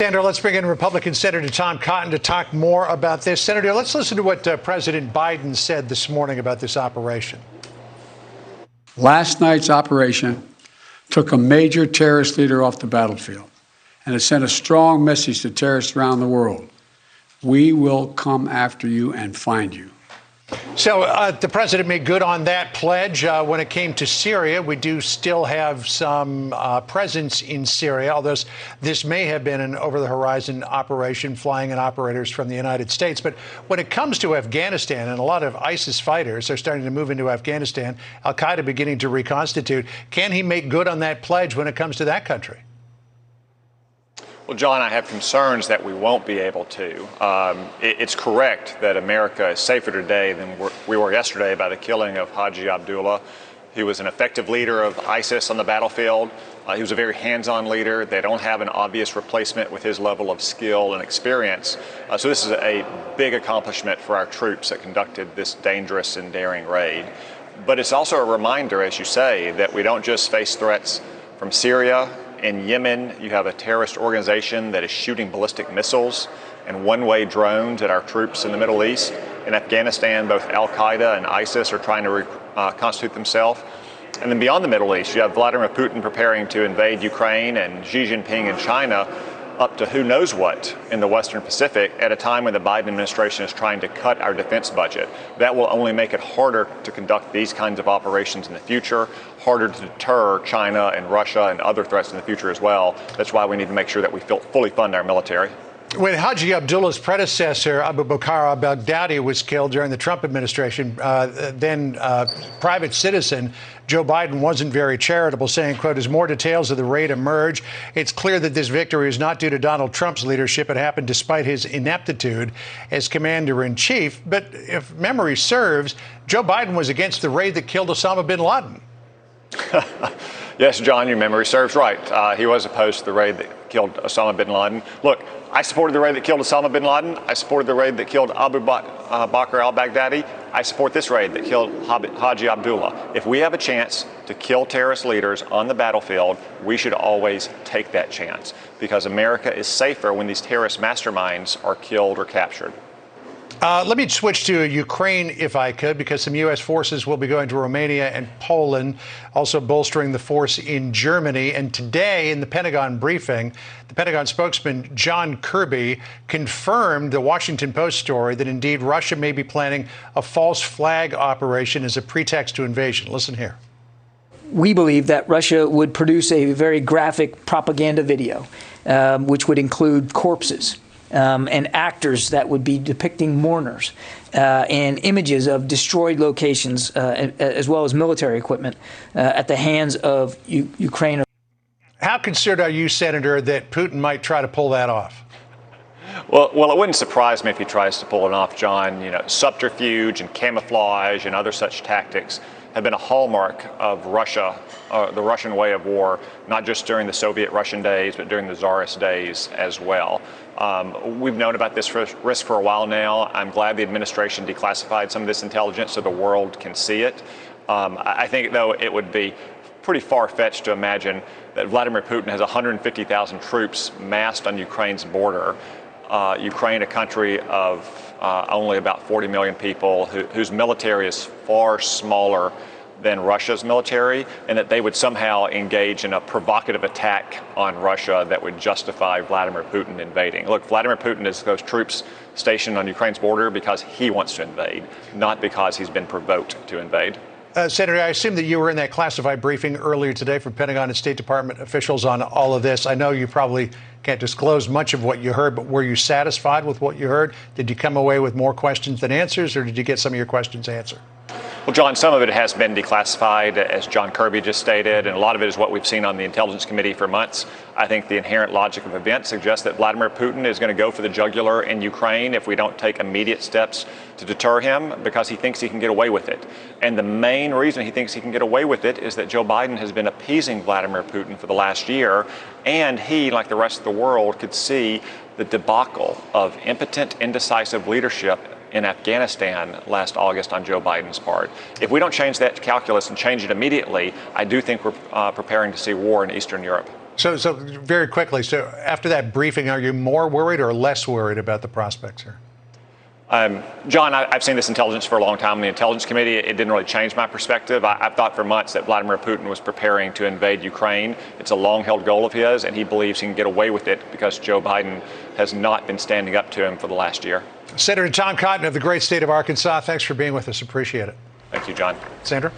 Senator, let's bring in Republican Senator Tom Cotton to talk more about this. Senator, let's listen to what President Biden said this morning about this operation. Last night's operation took a major terrorist leader off the battlefield, and it sent a strong message to terrorists around the world. We will come after you and find you. So the president made good on that pledge. When it came to Syria, we do still have some presence in Syria, although this may have been an over-the-horizon operation flying in operators from the United States. But when it comes to Afghanistan, and a lot of ISIS fighters are starting to move into Afghanistan, al-Qaeda beginning to reconstitute, can he make good on that pledge when it comes to that country? Well, John, I have concerns that we won't be able to. It's correct that America is safer today than we were yesterday by the killing of Haji Abdullah. He was an effective leader of ISIS on the battlefield. He was a very hands-on leader. They don't have an obvious replacement with his level of skill and experience. So this is a big accomplishment for our troops that conducted this dangerous and daring raid. But it's also a reminder, as you say, that we don't just face threats from Syria. In Yemen, you have a terrorist organization that is shooting ballistic missiles and one-way drones at our troops in the Middle East. In Afghanistan, both al-Qaeda and ISIS are trying to reconstitute themselves. And then beyond the Middle East, you have Vladimir Putin preparing to invade Ukraine and Xi Jinping in China, up to who knows what in the Western Pacific at a time when the Biden administration is trying to cut our defense budget. That will only make it harder to conduct these kinds of operations in the future, harder to deter China and Russia and other threats in the future as well. That's why we need to make sure that we fully fund our military. When Haji Abdullah's predecessor, Abu Bakr al-Baghdadi, was killed during the Trump administration, then private citizen Joe Biden wasn't very charitable, saying, quote, as more details of the raid emerge, it's clear that this victory is not due to Donald Trump's leadership. It happened despite his ineptitude as commander-in-chief. But if memory serves, Joe Biden was against the raid that killed Osama bin Laden. Yes, John, your memory serves right. He was opposed to the raid that killed Osama bin Laden. Look, I supported the raid that killed Osama bin Laden. I supported the raid that killed Abu Bakr al-Baghdadi. I support this raid that killed Haji Abdullah. If we have a chance to kill terrorist leaders on the battlefield, we should always take that chance, because America is safer when these terrorist masterminds are killed or captured. Let me switch to Ukraine, if I could, because some U.S. forces will be going to Romania and Poland, also bolstering the force in Germany. And today, in the Pentagon briefing, the Pentagon spokesman John Kirby confirmed the Washington Post story that indeed Russia may be planning a false flag operation as a pretext to invasion. Listen here. We believe that Russia would produce a very graphic propaganda video, which would include corpses. And actors that would be depicting mourners and images of destroyed locations, as well as military equipment at the hands of Ukraine. How concerned are you, Senator, that Putin might try to pull that off? Well, it wouldn't surprise me if he tries to pull it off, John. You know, subterfuge and camouflage and other such tactics have been a hallmark of Russia, the Russian way of war, not just during the Soviet Russian days, but during the Tsarist days as well. We've known about this risk for a while now. I'm glad the administration declassified some of this intelligence so the world can see it. I think, though, it would be pretty far-fetched to imagine that Vladimir Putin has 150,000 troops massed on Ukraine's border. Ukraine, a country of only about 40 million people, whose military is far smaller than Russia's military, and that they would somehow engage in a provocative attack on Russia that would justify Vladimir Putin invading. Look, Vladimir Putin has those troops stationed on Ukraine's border because he wants to invade, not because he's been provoked to invade. Senator, I assume that you were in that classified briefing earlier today from Pentagon and State Department officials on all of this. I know you probably can't disclose much of what you heard, but were you satisfied with what you heard? Did you come away with more questions than answers, or did you get some of your questions answered? Well, John, some of it has been declassified, as John Kirby just stated, and a lot of it is what we've seen on the Intelligence Committee for months. I think the inherent logic of events suggests that Vladimir Putin is going to go for the jugular in Ukraine if we don't take immediate steps to deter him, because he thinks he can get away with it. And the main reason he thinks he can get away with it is that Joe Biden has been appeasing Vladimir Putin for the last year, and he, like the rest of the world, could see the debacle of impotent, indecisive leadership in Afghanistan last August on Joe Biden's part. If we don't change that calculus and change it immediately, I do think we're preparing to see war in Eastern Europe. So very quickly, so after that briefing, are you more worried or less worried about the prospects here? John, I've seen this intelligence for a long time in the Intelligence Committee. It didn't really change my perspective. I've thought for months that Vladimir Putin was preparing to invade Ukraine. It's a long-held goal of his, and he believes he can get away with it because Joe Biden has not been standing up to him for the last year. Senator Tom Cotton of the great state of Arkansas, thanks for being with us. Appreciate it. Thank you, John. Sandra?